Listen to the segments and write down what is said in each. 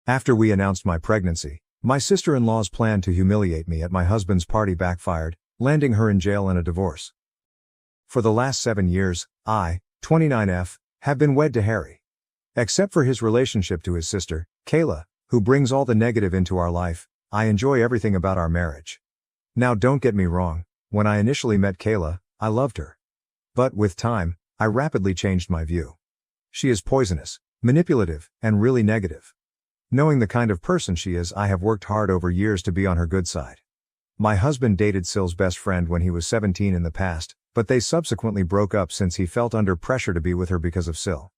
After we announced my pregnancy, my sister-in-law's plan to humiliate me at my husband's party backfired, landing her in jail and a divorce. For the last 7 years, I, 29F, have been wed to Harry. Except for his relationship to his sister, Kayla, who brings all the negative into our life, I enjoy everything about our marriage. Now don't get me wrong, when I initially met Kayla, I loved her. But with time, I rapidly changed my view. She is poisonous, manipulative, and really negative. Knowing the kind of person she is, I have worked hard over years to be on her good side. My husband dated SIL's best friend when he was 17 in the past, but they subsequently broke up since he felt under pressure to be with her because of SIL.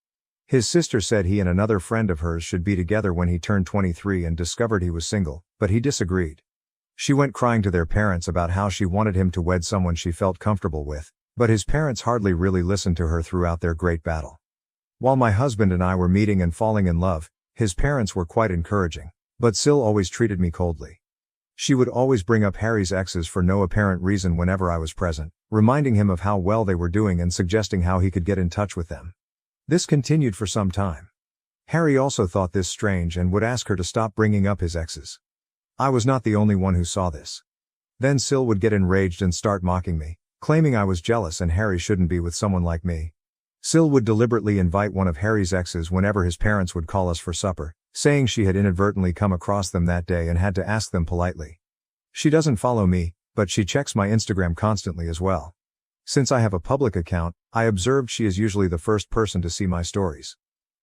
His sister said he and another friend of hers should be together when he turned 23 and discovered he was single, but he disagreed. She went crying to their parents about how she wanted him to wed someone she felt comfortable with, but his parents hardly really listened to her throughout their great battle. While my husband and I were meeting and falling in love, his parents were quite encouraging, but SIL always treated me coldly. She would always bring up Harry's exes for no apparent reason whenever I was present, reminding him of how well they were doing and suggesting how he could get in touch with them. This continued for some time. Harry also thought this strange and would ask her to stop bringing up his exes. I was not the only one who saw this. Then SIL would get enraged and start mocking me, claiming I was jealous and Harry shouldn't be with someone like me. SIL would deliberately invite one of Harry's exes whenever his parents would call us for supper, saying she had inadvertently come across them that day and had to ask them politely. She doesn't follow me, but she checks my Instagram constantly as well. Since I have a public account, I observed she is usually the first person to see my stories.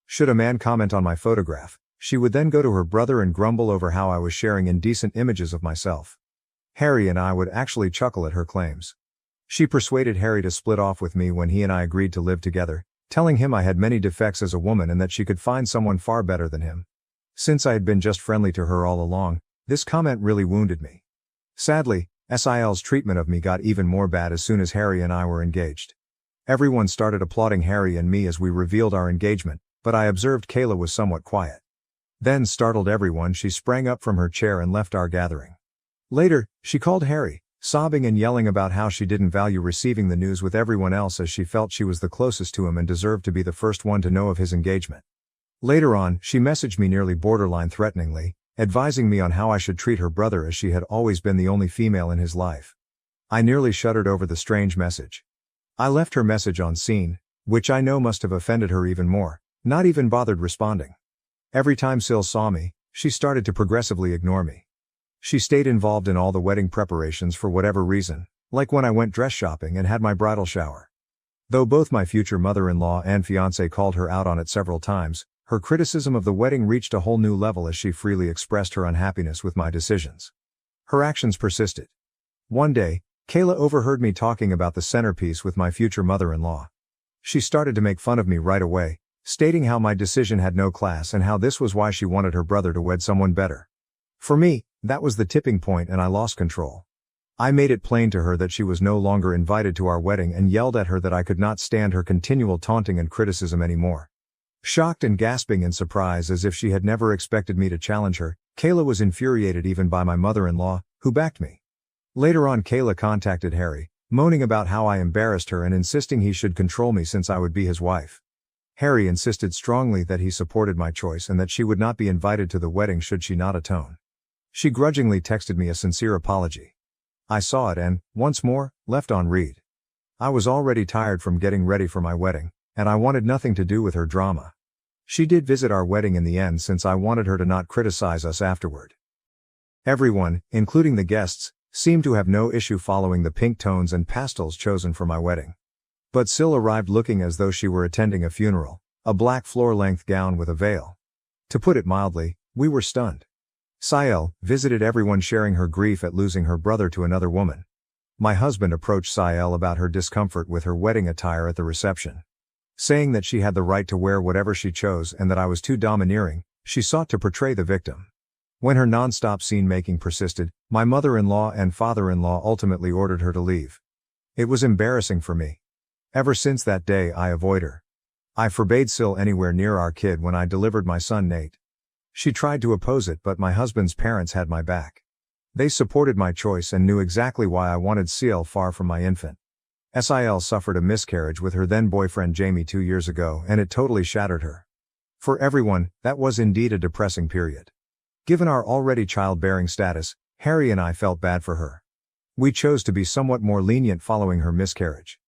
Should a man comment on my photograph, she would then go to her brother and grumble over how I was sharing indecent images of myself. Harry and I would actually chuckle at her claims. She persuaded Harry to split off with me when he and I agreed to live together, telling him I had many defects as a woman and that she could find someone far better than him. Since I had been just friendly to her all along, this comment really wounded me. Sadly, SIL's treatment of me got even more bad as soon as Harry and I were engaged. Everyone started applauding Harry and me as we revealed our engagement, but I observed Kayla was somewhat quiet. Then, startled everyone, she sprang up from her chair and left our gathering. Later, she called Harry, sobbing and yelling about how she didn't value receiving the news with everyone else as she felt she was the closest to him and deserved to be the first one to know of his engagement. Later on, she messaged me nearly borderline threateningly, advising me on how I should treat her brother as she had always been the only female in his life. I nearly shuddered over the strange message. I left her message on scene, which I know must have offended her even more, not even bothered responding. Every time SIL saw me, she started to progressively ignore me. She stayed involved in all the wedding preparations for whatever reason, like when I went dress shopping and had my bridal shower. Though both my future mother-in-law and fiancé called her out on it several times, her criticism of the wedding reached a whole new level as she freely expressed her unhappiness with my decisions. Her actions persisted. One day, Kayla overheard me talking about the centerpiece with my future mother-in-law. She started to make fun of me right away, stating how my decision had no class and how this was why she wanted her brother to wed someone better. For me, that was the tipping point and I lost control. I made it plain to her that she was no longer invited to our wedding and yelled at her that I could not stand her continual taunting and criticism anymore. Shocked and gasping in surprise as if she had never expected me to challenge her, Kayla was infuriated even by my mother-in-law, who backed me. Later on, Kayla contacted Harry, moaning about how I embarrassed her and insisting he should control me since I would be his wife. Harry insisted strongly that he supported my choice and that she would not be invited to the wedding should she not atone. She grudgingly texted me a sincere apology. I saw it and, once more, left on read. I was already tired from getting ready for my wedding, and I wanted nothing to do with her drama. She did visit our wedding in the end since I wanted her to not criticize us afterward. Everyone, including the guests, seemed to have no issue following the pink tones and pastels chosen for my wedding. But SIL arrived looking as though she were attending a funeral, a black floor-length gown with a veil. To put it mildly, we were stunned. SIL visited everyone sharing her grief at losing her brother to another woman. My husband approached SIL about her discomfort with her wedding attire at the reception. Saying that she had the right to wear whatever she chose and that I was too domineering, she sought to portray the victim. When her non-stop scene-making persisted, my mother-in-law and father-in-law ultimately ordered her to leave. It was embarrassing for me. Ever since that day I avoid her. I forbade SIL anywhere near our kid when I delivered my son Nate. She tried to oppose it but my husband's parents had my back. They supported my choice and knew exactly why I wanted SIL far from my infant. SIL suffered a miscarriage with her then-boyfriend Jamie 2 years ago and it totally shattered her. For everyone, that was indeed a depressing period. Given our already childbearing status, Harry and I felt bad for her. We chose to be somewhat more lenient following her miscarriage.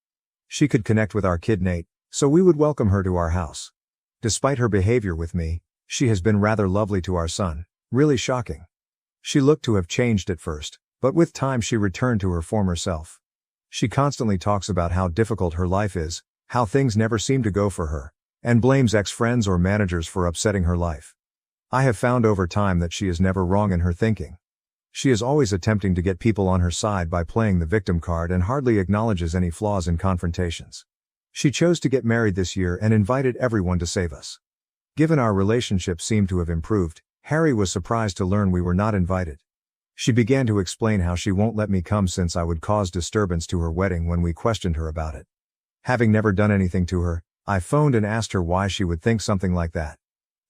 She could connect with our kid Nate, so we would welcome her to our house. Despite her behavior with me, she has been rather lovely to our son, really shocking. She looked to have changed at first, but with time she returned to her former self. She constantly talks about how difficult her life is, how things never seem to go for her, and blames ex-friends or managers for upsetting her life. I have found over time that she is never wrong in her thinking. She is always attempting to get people on her side by playing the victim card and hardly acknowledges any flaws in confrontations. She chose to get married this year and invited everyone to save us. Given our relationship seemed to have improved, Harry was surprised to learn we were not invited. She began to explain how she won't let me come since I would cause disturbance to her wedding when we questioned her about it. Having never done anything to her, I phoned and asked her why she would think something like that.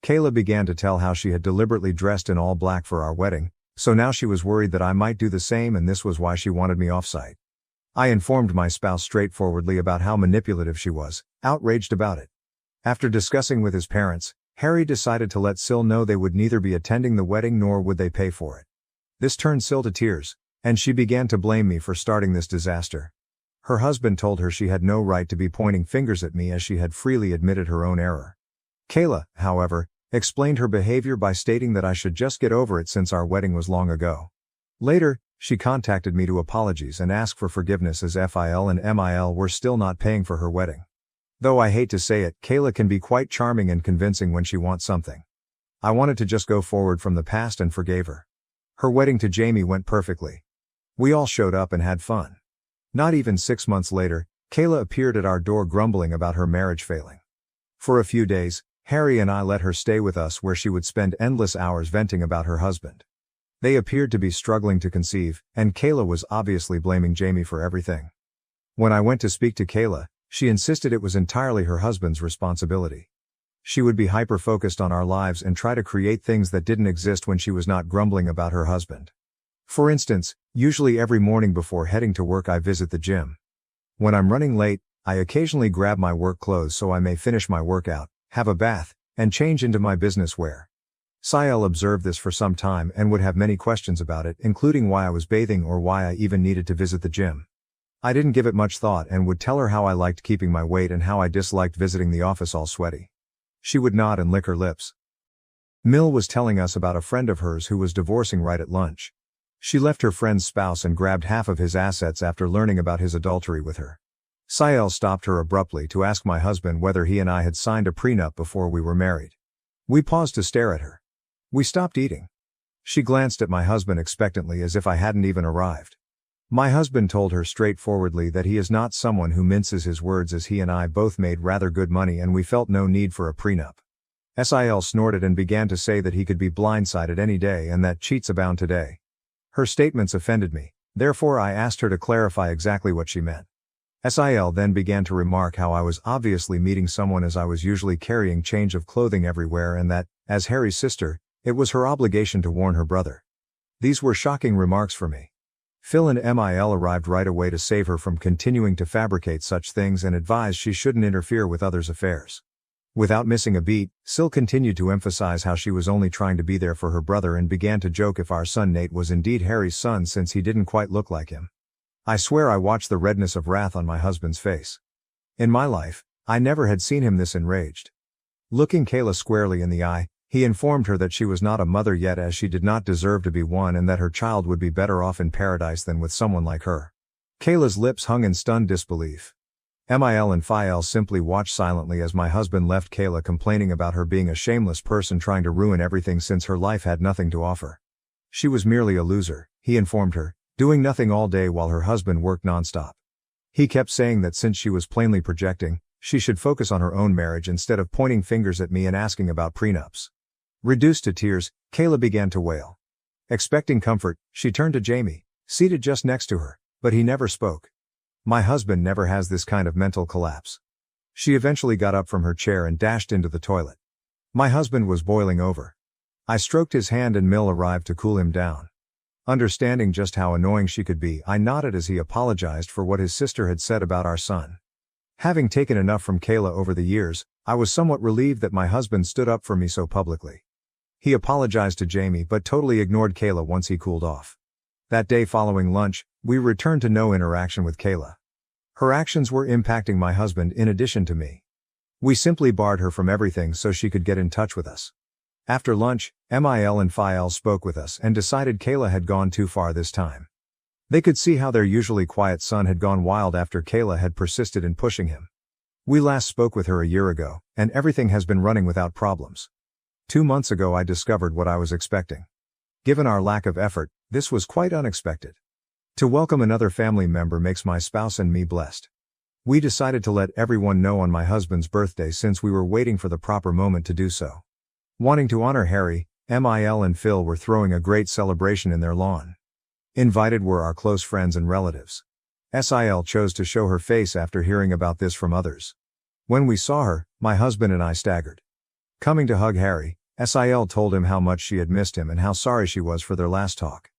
Kayla began to tell how she had deliberately dressed in all black for our wedding, so now she was worried that I might do the same and this was why she wanted me off-site. I informed my spouse straightforwardly about how manipulative she was, outraged about it. After discussing with his parents, Harry decided to let SIL know they would neither be attending the wedding nor would they pay for it. This turned SIL to tears, and she began to blame me for starting this disaster. Her husband told her she had no right to be pointing fingers at me as she had freely admitted her own error. Kayla, however, explained her behavior by stating that I should just get over it since our wedding was long ago. Later, she contacted me to apologize and ask for forgiveness as FIL and MIL were still not paying for her wedding. Though I hate to say it, Kayla can be quite charming and convincing when she wants something. I wanted to just go forward from the past and forgave her. Her wedding to Jamie went perfectly. We all showed up and had fun. Not even 6 months later, Kayla appeared at our door grumbling about her marriage failing. For a few days, Harry and I let her stay with us where she would spend endless hours venting about her husband. They appeared to be struggling to conceive, and Kayla was obviously blaming Jamie for everything. When I went to speak to Kayla, she insisted it was entirely her husband's responsibility. She would be hyper-focused on our lives and try to create things that didn't exist when she was not grumbling about her husband. For instance, usually every morning before heading to work I visit the gym. When I'm running late, I occasionally grab my work clothes so I may finish my workout, have a bath, and change into my business wear. SIL observed this for some time and would have many questions about it, including why I was bathing or why I even needed to visit the gym. I didn't give it much thought and would tell her how I liked keeping my weight and how I disliked visiting the office all sweaty. She would nod and lick her lips. Mill was telling us about a friend of hers who was divorcing right at lunch. She left her friend's spouse and grabbed half of his assets after learning about his adultery with her. SIL stopped her abruptly to ask my husband whether he and I had signed a prenup before we were married. We paused to stare at her. We stopped eating. She glanced at my husband expectantly as if I hadn't even arrived. My husband told her straightforwardly that he is not someone who minces his words as he and I both made rather good money and we felt no need for a prenup. SIL snorted and began to say that he could be blindsided any day and that cheats abound today. Her statements offended me, therefore I asked her to clarify exactly what she meant. SIL then began to remark how I was obviously meeting someone as I was usually carrying change of clothing everywhere and that, as Harry's sister, it was her obligation to warn her brother. These were shocking remarks for me. Phil and MIL arrived right away to save her from continuing to fabricate such things and advised she shouldn't interfere with others' affairs. Without missing a beat, SIL continued to emphasize how she was only trying to be there for her brother and began to joke if our son Nate was indeed Harry's son since he didn't quite look like him. I swear I watched the redness of wrath on my husband's face. In my life, I never had seen him this enraged. Looking Kayla squarely in the eye, he informed her that she was not a mother yet as she did not deserve to be one and that her child would be better off in paradise than with someone like her. Kayla's lips hung in stunned disbelief. MIL and FIL simply watched silently as my husband left Kayla complaining about her being a shameless person trying to ruin everything since her life had nothing to offer. She was merely a loser, he informed her, doing nothing all day while her husband worked nonstop. He kept saying that since she was plainly projecting, she should focus on her own marriage instead of pointing fingers at me and asking about prenups. Reduced to tears, Kayla began to wail. Expecting comfort, she turned to Jamie, seated just next to her, but he never spoke. My husband never has this kind of mental collapse. She eventually got up from her chair and dashed into the toilet. My husband was boiling over. I stroked his hand and Mill arrived to cool him down. Understanding just how annoying she could be, I nodded as he apologized for what his sister had said about our son. Having taken enough from Kayla over the years, I was somewhat relieved that my husband stood up for me so publicly. He apologized to Jamie but totally ignored Kayla once he cooled off. That day following lunch, we returned to no interaction with Kayla. Her actions were impacting my husband in addition to me. We simply barred her from everything so she could get in touch with us. After lunch, MIL and SIL spoke with us and decided Kayla had gone too far this time. They could see how their usually quiet son had gone wild after Kayla had persisted in pushing him. We last spoke with her a year ago, and everything has been running without problems. 2 months ago I discovered what I was expecting. Given our lack of effort, this was quite unexpected. To welcome another family member makes my spouse and me blessed. We decided to let everyone know on my husband's birthday since we were waiting for the proper moment to do so. Wanting to honor Harry, MIL and Phil were throwing a great celebration in their lawn. Invited were our close friends and relatives. SIL chose to show her face after hearing about this from others. When we saw her, my husband and I staggered. Coming to hug Harry, SIL told him how much she had missed him and how sorry she was for their last talk.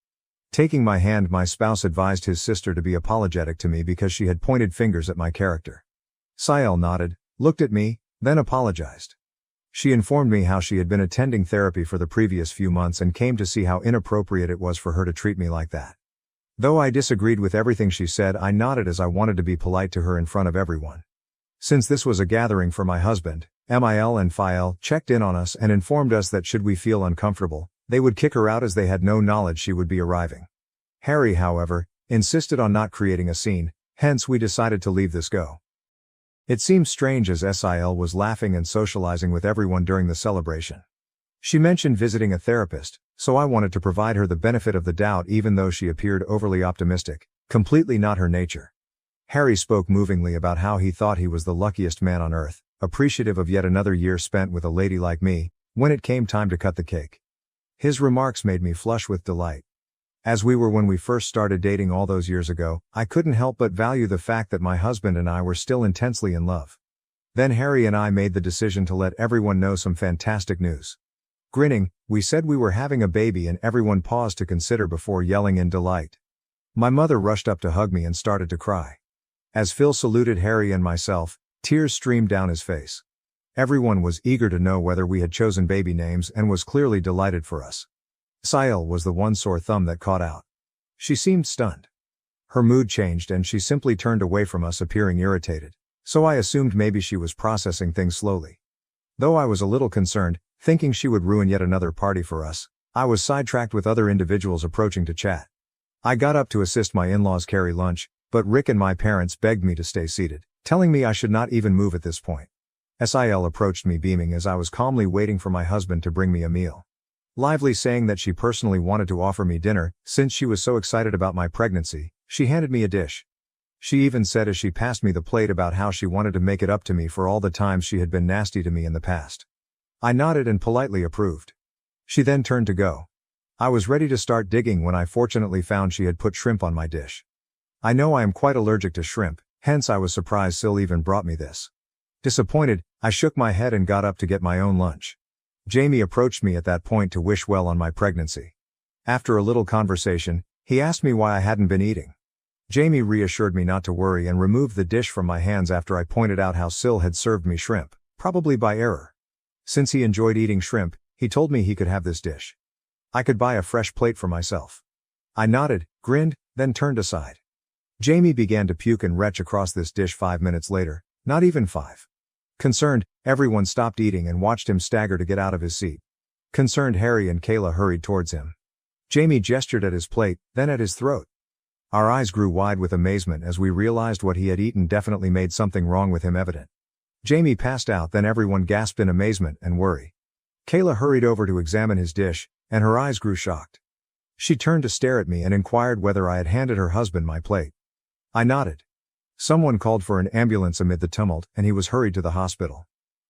Taking my hand, my spouse advised his sister to be apologetic to me because she had pointed fingers at my character. SIL nodded, looked at me, then apologized. She informed me how she had been attending therapy for the previous few months and came to see how inappropriate it was for her to treat me like that. Though I disagreed with everything she said, I nodded as I wanted to be polite to her in front of everyone. Since this was a gathering for my husband, MIL and SIL checked in on us and informed us that should we feel uncomfortable, they would kick her out as they had no knowledge she would be arriving. Harry, however, insisted on not creating a scene, hence we decided to leave this go. It seemed strange as SIL was laughing and socializing with everyone during the celebration. She mentioned visiting a therapist, so I wanted to provide her the benefit of the doubt even though she appeared overly optimistic, completely not her nature. Harry spoke movingly about how he thought he was the luckiest man on earth, appreciative of yet another year spent with a lady like me, when it came time to cut the cake. His remarks made me flush with delight. As we were when we first started dating all those years ago, I couldn't help but value the fact that my husband and I were still intensely in love. Then Harry and I made the decision to let everyone know some fantastic news. Grinning, we said we were having a baby and everyone paused to consider before yelling in delight. My mother rushed up to hug me and started to cry. As Phil saluted Harry and myself, tears streamed down his face. Everyone was eager to know whether we had chosen baby names and was clearly delighted for us. SIL was the one sore thumb that caught out. She seemed stunned. Her mood changed and she simply turned away from us, appearing irritated, so I assumed maybe she was processing things slowly. Though I was a little concerned, thinking she would ruin yet another party for us, I was sidetracked with other individuals approaching to chat. I got up to assist my in-laws carry lunch, but Rick and my parents begged me to stay seated, telling me I should not even move at this point. SIL approached me beaming as I was calmly waiting for my husband to bring me a meal. Lively saying that she personally wanted to offer me dinner, since she was so excited about my pregnancy, she handed me a dish. She even said as she passed me the plate about how she wanted to make it up to me for all the times she had been nasty to me in the past. I nodded and politely approved. She then turned to go. I was ready to start digging when I fortunately found she had put shrimp on my dish. I know I am quite allergic to shrimp, hence I was surprised SIL even brought me this. Disappointed, I shook my head and got up to get my own lunch. Jamie approached me at that point to wish well on my pregnancy. After a little conversation, he asked me why I hadn't been eating. Jamie reassured me not to worry and removed the dish from my hands after I pointed out how SIL had served me shrimp, probably by error. Since he enjoyed eating shrimp, he told me he could have this dish. I could buy a fresh plate for myself. I nodded, grinned, then turned aside. Jamie began to puke and retch across this dish 5 minutes later, not even 5. Concerned, everyone stopped eating and watched him stagger to get out of his seat. Concerned Harry and Kayla hurried towards him. Jamie gestured at his plate, then at his throat. Our eyes grew wide with amazement as we realized what he had eaten definitely made something wrong with him evident. Jamie passed out, then everyone gasped in amazement and worry. Kayla hurried over to examine his dish, and her eyes grew shocked. She turned to stare at me and inquired whether I had handed her husband my plate. I nodded. Someone called for an ambulance amid the tumult and he was hurried to the hospital.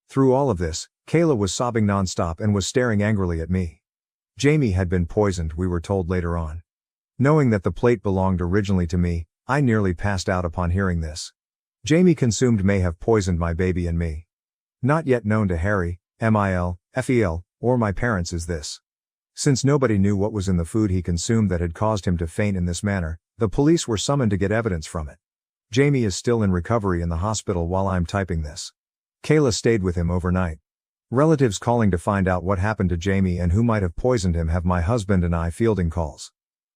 Through all of this, Kayla was sobbing nonstop and was staring angrily at me. Jamie had been poisoned, we were told later on. Knowing that the plate belonged originally to me, I nearly passed out upon hearing this. Jamie consumed may have poisoned my baby and me. Not yet known to Harry, MIL, FEL, or my parents is this. Since nobody knew what was in the food he consumed that had caused him to faint in this manner, the police were summoned to get evidence from it. Jamie is still in recovery in the hospital while I'm typing this. Kayla stayed with him overnight. Relatives calling to find out what happened to Jamie and who might have poisoned him have my husband and I fielding calls.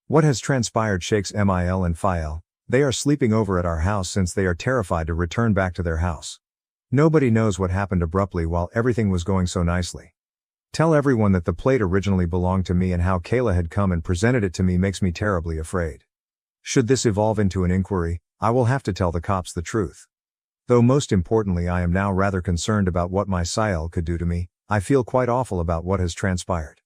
What has transpired shakes MIL and FIL. They are sleeping over at our house since they are terrified to return back to their house. Nobody knows what happened abruptly while everything was going so nicely. Tell everyone that the plate originally belonged to me, and how Kayla had come and presented it to me makes me terribly afraid. Should this evolve into an inquiry, I will have to tell the cops the truth. Though most importantly I am now rather concerned about what my SIL could do to me. I feel quite awful about what has transpired.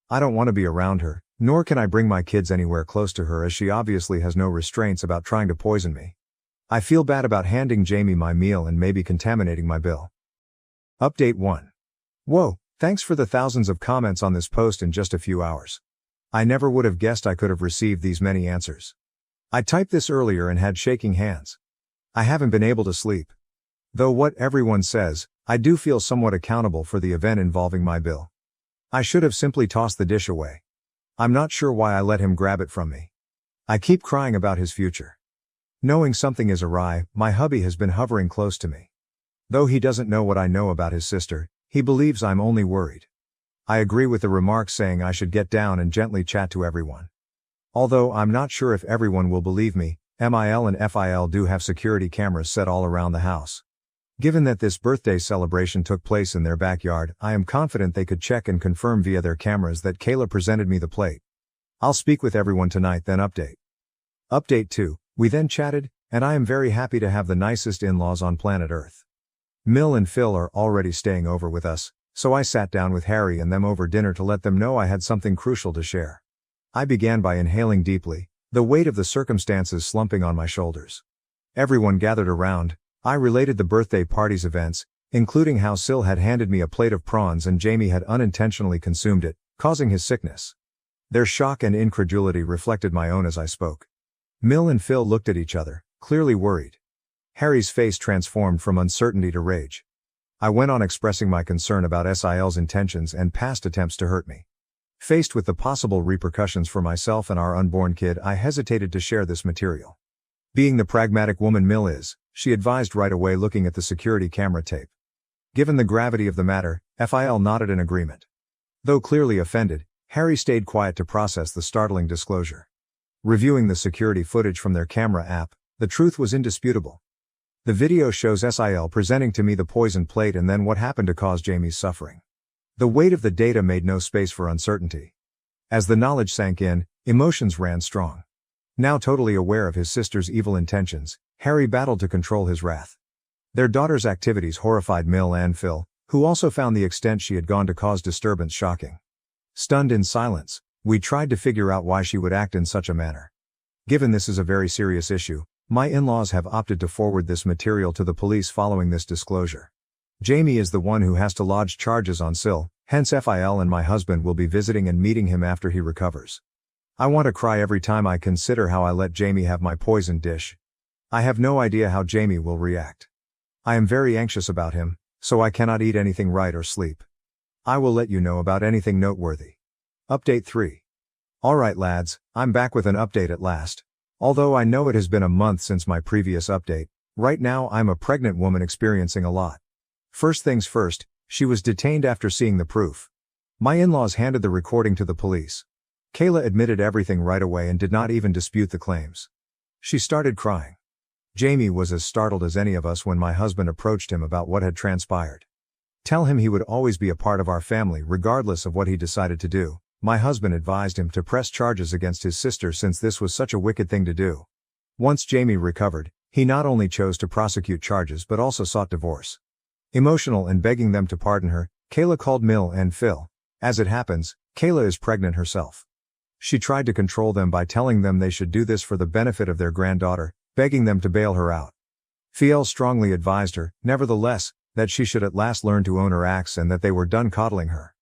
I don't want to be around her, nor can I bring my kids anywhere close to her, as she obviously has no restraints about trying to poison me. I feel bad about handing Jamie my meal and maybe contaminating my bill. Update 1. Whoa, thanks for the thousands of comments on this post in just a few hours. I never would have guessed I could have received these many answers. I typed this earlier and had shaking hands. I haven't been able to sleep. Though what everyone says, I do feel somewhat accountable for the event involving my bill. I should have simply tossed the dish away. I'm not sure why I let him grab it from me. I keep crying about his future. Knowing something is awry, my hubby has been hovering close to me. Though he doesn't know what I know about his sister, he believes I'm only worried. I agree with the remarks saying I should get down and gently chat to everyone. Although I'm not sure if everyone will believe me, MIL and FIL do have security cameras set all around the house. Given that this birthday celebration took place in their backyard, I am confident they could check and confirm via their cameras that Kayla presented me the plate. I'll speak with everyone tonight, then update. Update 2. We then chatted, and I am very happy to have the nicest in-laws on planet Earth. Mill and Phil are already staying over with us, so I sat down with Harry and them over dinner to let them know I had something crucial to share. I began by inhaling deeply, the weight of the circumstances slumping on my shoulders. Everyone gathered around. I related the birthday party's events, including how SIL had handed me a plate of prawns and Jamie had unintentionally consumed it, causing his sickness. Their shock and incredulity reflected my own as I spoke. Mill and Phil looked at each other, clearly worried. Harry's face transformed from uncertainty to rage. I went on expressing my concern about SIL's intentions and past attempts to hurt me. Faced with the possible repercussions for myself and our unborn kid, I hesitated to share this material. Being the pragmatic woman Mill is, she advised right away, looking at the security camera tape. Given the gravity of the matter, FIL nodded in agreement. Though clearly offended, Harry stayed quiet to process the startling disclosure. Reviewing the security footage from their camera app, the truth was indisputable. The video shows SIL presenting to me the poisoned plate and then what happened to cause Jamie's suffering. The weight of the data made no space for uncertainty. As the knowledge sank in, emotions ran strong. Now totally aware of his sister's evil intentions, Harry battled to control his wrath. Their daughter's activities horrified Mill and Phil, who also found the extent she had gone to cause disturbance shocking. Stunned in silence, we tried to figure out why she would act in such a manner. Given this is a very serious issue, my in-laws have opted to forward this material to the police following this disclosure. Jamie is the one who has to lodge charges on SIL, hence FIL and my husband will be visiting and meeting him after he recovers. I want to cry every time I consider how I let Jamie have my poisoned dish. I have no idea how Jamie will react. I am very anxious about him, so I cannot eat anything right or sleep. I will let you know about anything noteworthy. Update 3. Alright lads, I'm back with an update at last. Although I know it has been a month since my previous update, right now I'm a pregnant woman experiencing a lot. First things first, she was detained after seeing the proof. My in-laws handed the recording to the police. Kayla admitted everything right away and did not even dispute the claims. She started crying. Jamie was as startled as any of us when my husband approached him about what had transpired. Tell him he would always be a part of our family regardless of what he decided to do. My husband advised him to press charges against his sister since this was such a wicked thing to do. Once Jamie recovered, he not only chose to prosecute charges but also sought divorce. Emotional and begging them to pardon her, Kayla called Mill and Phil. As it happens, Kayla is pregnant herself. She tried to control them by telling them they should do this for the benefit of their granddaughter, begging them to bail her out. Phil strongly advised her, nevertheless, that she should at last learn to own her acts and that they were done coddling her.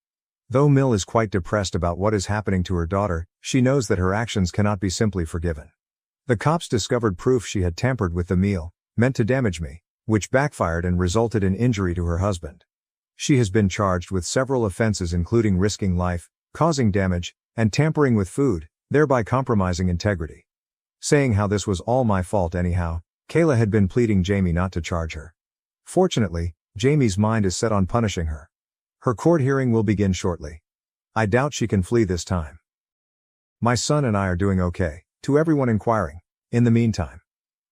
Though Mill is quite depressed about what is happening to her daughter, she knows that her actions cannot be simply forgiven. The cops discovered proof she had tampered with the meal, meant to damage me, which backfired and resulted in injury to her husband. She has been charged with several offenses including risking life, causing damage, and tampering with food, thereby compromising integrity. Saying how this was all my fault anyhow, Kayla had been pleading Jamie not to charge her. Fortunately, Jamie's mind is set on punishing her. Her court hearing will begin shortly. I doubt she can flee this time. My son and I are doing okay, to everyone inquiring. In the meantime,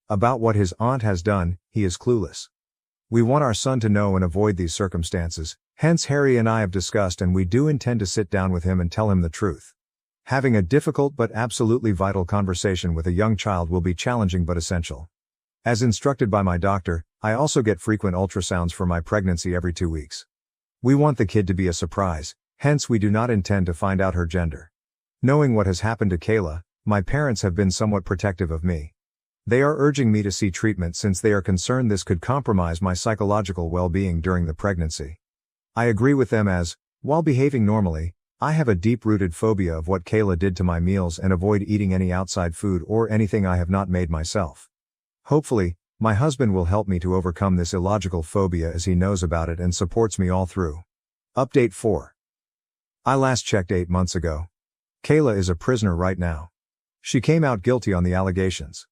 about what his aunt has done, he is clueless. We want our son to know and avoid these circumstances, hence Harry and I have discussed and we do intend to sit down with him and tell him the truth. Having a difficult but absolutely vital conversation with a young child will be challenging but essential. As instructed by my doctor, I also get frequent ultrasounds for my pregnancy every 2 weeks. We want the kid to be a surprise, hence we do not intend to find out her gender. Knowing what has happened to Kayla, my parents have been somewhat protective of me. They are urging me to see treatment since they are concerned this could compromise my psychological well-being during the pregnancy. I agree with them as, while behaving normally, I have a deep-rooted phobia of what Kayla did to my meals and avoid eating any outside food or anything I have not made myself. Hopefully, my husband will help me to overcome this illogical phobia as he knows about it and supports me all through. Update 4. I last checked 8 months ago. Kayla is a prisoner right now. She came out guilty on the allegations.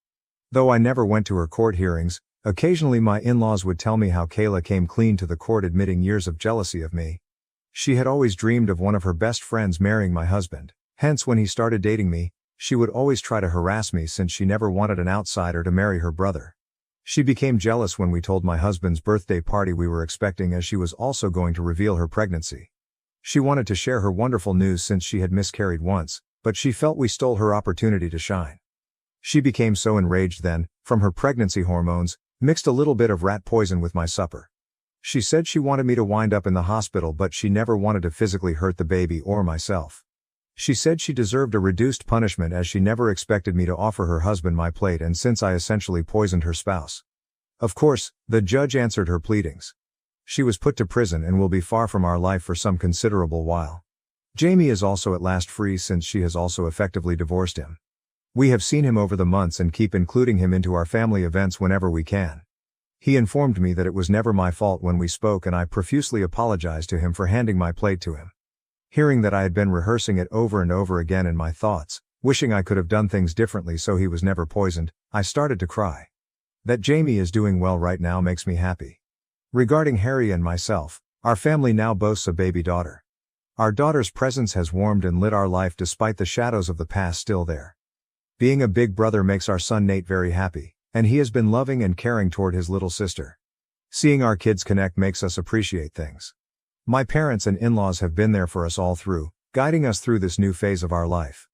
Though I never went to her court hearings, occasionally my in-laws would tell me how Kayla came clean to the court admitting years of jealousy of me. She had always dreamed of one of her best friends marrying my husband, hence when he started dating me, she would always try to harass me since she never wanted an outsider to marry her brother. She became jealous when we told my husband's birthday party we were expecting as she was also going to reveal her pregnancy. She wanted to share her wonderful news since she had miscarried once, but she felt we stole her opportunity to shine. She became so enraged then, from her pregnancy hormones, mixed a little bit of rat poison with my supper. She said she wanted me to wind up in the hospital but she never wanted to physically hurt the baby or myself. She said she deserved a reduced punishment as she never expected me to offer her husband my plate and since I essentially poisoned her spouse. Of course, the judge answered her pleadings. She was put to prison and will be far from our life for some considerable while. Jamie is also at last free since she has also effectively divorced him. We have seen him over the months and keep including him into our family events whenever we can. He informed me that it was never my fault when we spoke and I profusely apologized to him for handing my plate to him. Hearing that I had been rehearsing it over and over again in my thoughts, wishing I could have done things differently so he was never poisoned, I started to cry. That Jamie is doing well right now makes me happy. Regarding Harry and myself, our family now boasts a baby daughter. Our daughter's presence has warmed and lit our life despite the shadows of the past still there. Being a big brother makes our son Nate very happy, and he has been loving and caring toward his little sister. Seeing our kids connect makes us appreciate things. My parents and in-laws have been there for us all through, guiding us through this new phase of our life.